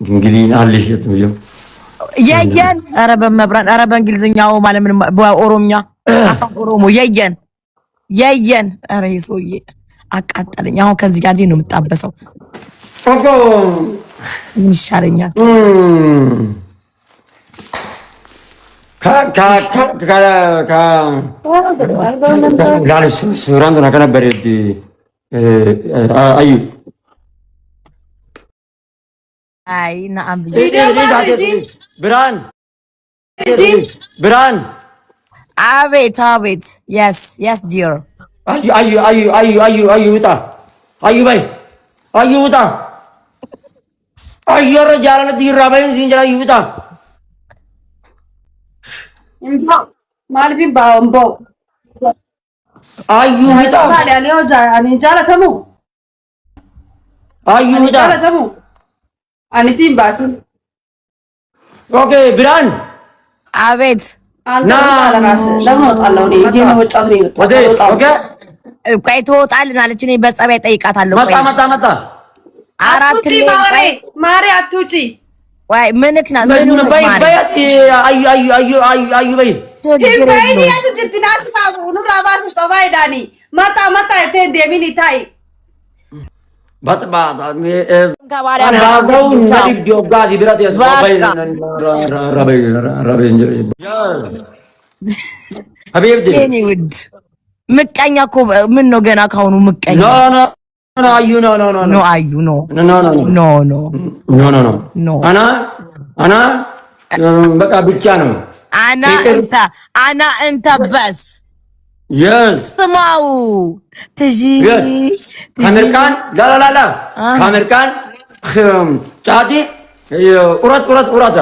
ድንግሊን አለሽ የትምየው የየን ኧረ በመብራን ኧረ በእንግሊዝኛው ማለት ምን በኦሮምኛ አፋን ኦሮሞ የየን ኧረ ይሶዬ አቃጠለኝ። አሁን ከዚህ ጋር እንዴት ነው የምጣበሰው? ኦኮ ይሻለኛል። ጋርስ ሱራንዶ ነበር አዩ አይ ናም ብራን አቤት yes dear አዩ ውጣ አዩ ውጣ አየር ጃራለ ዲራባይን ሲንጀራ ይውጣ እንባ ማልፊ ባምቦ አዩ ውጣ ያለው አኒ ጃለተሙ አዩ ውጣ ጃለተሙ አኒ ሲምባስ ኦኬ ብራን አቤት አንተ ታላራስ ለምን ወጣለው ነው ይሄን ወጣት ነው ወጣው ኦኬ ቆይ ትወጣልን አለች። እኔ በጸባይ ጠይቃታለሁ። ቆይ መጣ አራት ማሪ አትውጪ ወይ ምንክ ና ምን ነው ማሪ አዩ በይ ይሄን ያስጅትናስ ታቡ ኑራ ባስ ጸባይ ዳኒ መጣ እንደሚን ይታይ ባጥባታ ከባሪ አባው ነዲ ዲዮጋዲ ብራት ያስባባይ ረበይ እንጀራ ሀቢብቲ የኔ ውድ ምቀኛ እኮ ምን ነው ገና ካሁኑ ምቀኛ አዩ ኖ አዩ ኖ አና በቃ ብቻ ነው አና እንተ በስ yes ስማው ትጂ አሜሪካን ላላላ አሜሪካን ጫቲ ኡራታ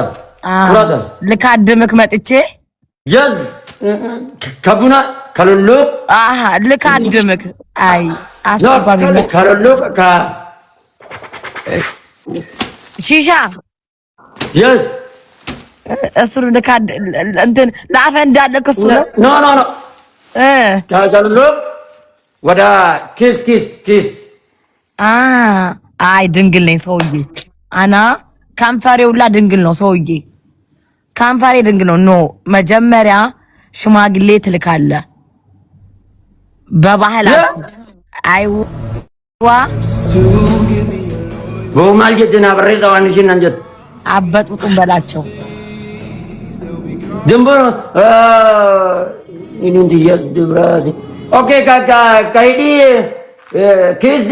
ልካድምክ መጥቼ yes ከቡና ከሉሉ ልካድምክ አይ አስተባባሪ ከሉሉ ሺሻ yes እሱ ልካድ እንትን ላፈ እንዳለ ክሱ ነው ኖ ከሉሉ ወደ ኪስ አይ ድንግል ነኝ ሰውዬ አና ካንፈሬውላ ድንግል ነው ሰውዬ ካንፈሬ ድንግል ነው። ኖ መጀመሪያ ሽማግሌ ትልካለ በባህላት አይዋ ቦማልጀትና በረዛዋንሽን አንጀት አበጡጡን በላቸው ድምቦ ኢኑንት ያስድብራሲ ኦኬ ካይዲ ኪስ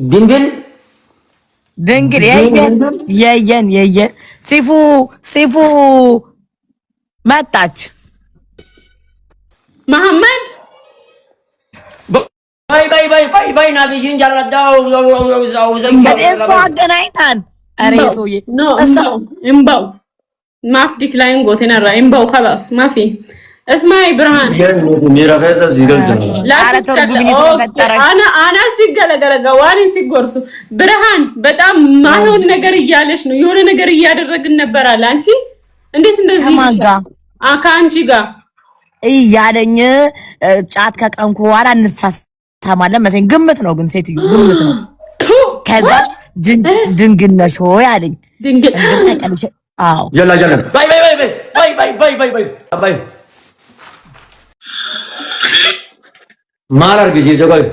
ድንግል የየን ሲፉ መጣች መሐመድ ባይ ናቢሽን ጃራዳው እሱ አገናኝታን አሬ ሰውዬ እምባው ማፍ ዲክላይን ጎቴናራ እምባው خلاص ማፊ اسمعي برهان ميرا فيصل زيدلت انا ሲገለገለጋ ዋኒ ሲጎርሱ ብርሃን በጣም ማይሆን ነገር እያለሽ ነው የሆነ ነገር እያደረግን ነበር አለ አንቺ እንዴት እንደዚህ ከአንቺ ጋር እያለኝ ጫት ከቀንኩ በኋላ እንሳሳማለን መሰለኝ ግምት ነው ግን ሴትዮ ግምት ነው ከዛ ድንግል ነሽ ሆይ አለኝ ድንግል ተቀልሽ አዎ يلا باي ማላር ግጂ ጀጎይ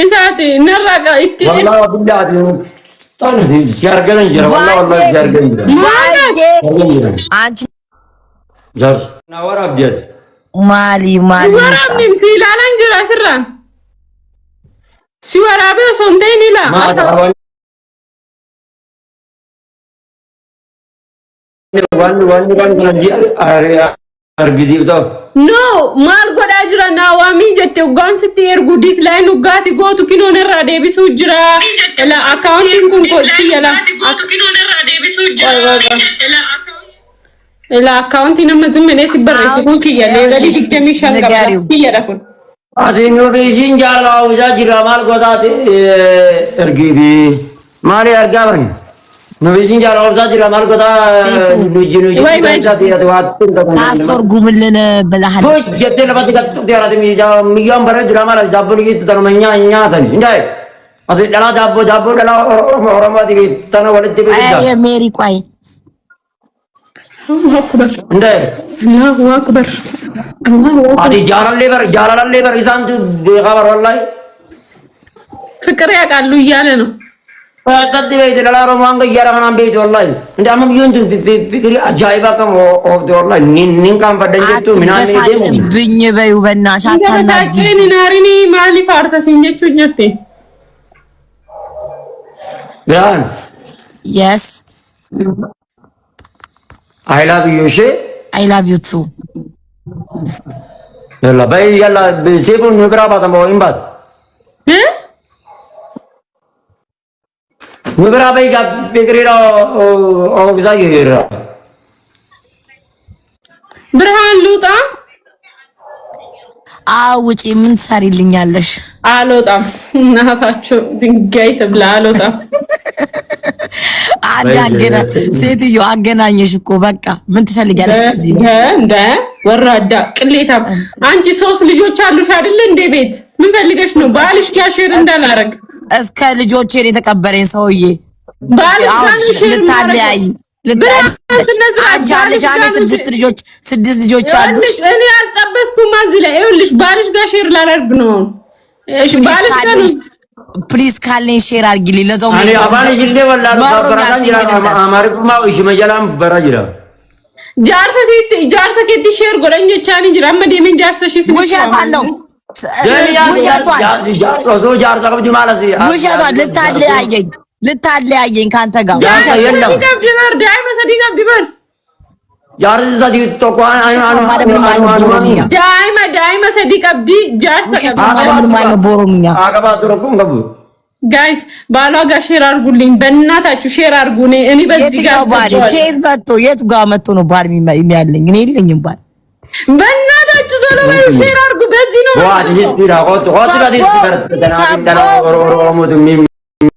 ኢሳቲ ነራጋ ኢቲ والله بالله طالع ሲያርገኝ ጀራ والله ሲያርገኝ አንቺ ጃር ናወራ አብዲያት ማሊ ወራም ሲላላን ጀራ ስራን ሲወራበ ሶንቴኒላ ዋን አርግዚብቶ ኖ ማል ጎዳ ጅራ ናዋሚ ጀቴ ኡጋን ስቲ ኤርጉ ዲክ ላይ ኑጋቲ ጎቱ ኪኖ ነራ ዴቢሱ ጅራ ላ አካውንቲንግ ኩን ኮልቲ ያላ ጎቱ ኪኖ ነራ ዴቢሱ ጅራ ላ አካውንቲንግ ነመዝም እኔ ሲበረስ ኩን ኪያለ ለዲ ዲክደሚ ሻንጋ ኪያራኩን አዲኑ ሪጂን ጃላው ጃጅራ ማል ጎዳቲ እርጊቢ ማሪ አርጋበን ነብይን ጃላው ጃጅራ ማል ጎዳ ሉጂኑ ጃቲ ያተዋጥን ታስተርጉምልን ብለሃል ቦስ የቴለ ባትጋጥ ያራቲ ሚያም በረ ድራማ ላይ ዳብሉ ይት ተርመኛ እኛ ተኒ እንዳይ أبي لا دابو لا أورما دي تنا ولد دي يا ميري قوي الله أكبر إنده الله أكبر الله أكبر أدي جارال الليبر إنسان بخبر والله فكر يا قالوا يالنا تدي بيت لا رومان غير أنا بيت والله إنت أمم يوند في فكري أجايبا كم أو والله نين كم بدن جتو منان نيجي بني بيو بنا شاطر ناجي ناريني مالي فارتا سينجة تجتي بيان yes I love you شيء I love you too يلا باي يلا بسيفون نبرا بعدين بقول بعد نبرا باي كاب فكري أو بزاير ብርሃን ሉጣ ውጪ ምን ትሰሪልኛለሽ? አልወጣም። እናታችሁ ድንጋይ ትብላ አልወጣም። አዳገና ሴትዮ አገናኘሽ እኮ በቃ ምን ትፈልጊያለሽ? ከዚህ እንደ ወራዳ ቅሌታም አንቺ 3 ልጆች አሉሽ አይደል? እንደ ቤት ምን ፈልገሽ ነው? ባልሽ ጋር ሼር እንዳላረግ እስከ ልጆቼን የተቀበለኝ ሰውዬ ባልሽ ጋር ሼር ልታለያይ ስድስት ልጆች አሉሽ። እኔ አልጠበስኩም። አዝለ ይኸውልሽ ባልሽ ጋር ሼር ላደርግ ነው። እሺ ባልሽ ጋር ፕሊዝ ካለኝ ሼር አድርጊልኝ። ለዛው እኔ አባኔ ይልደ ወላሂ ባራዳን ጅራ አማርኩማ እሺ መጀላም በራጅራ ጃርሰ ከቲ ሼር ጎረኞቻኒ ጅራ መደ ምን ጃርሰ ሺ ስንት ውሸቷን ነው ውሸቷን ልታለያየኝ ካንተ ጋር ጋይስ ባሏ ጋር ሼር አድርጉልኝ፣ በእናታችሁ ሼር አድርጉ። እኔ በዚህ ጋር ኬዝ መጥቶ የቱ ጋር መጥቶ ነው ባል የሚያለኝ? እኔ የለኝም ባል። በእናታችሁ ቶሎ በሉ ሼር አድርጉ። በዚህ ነው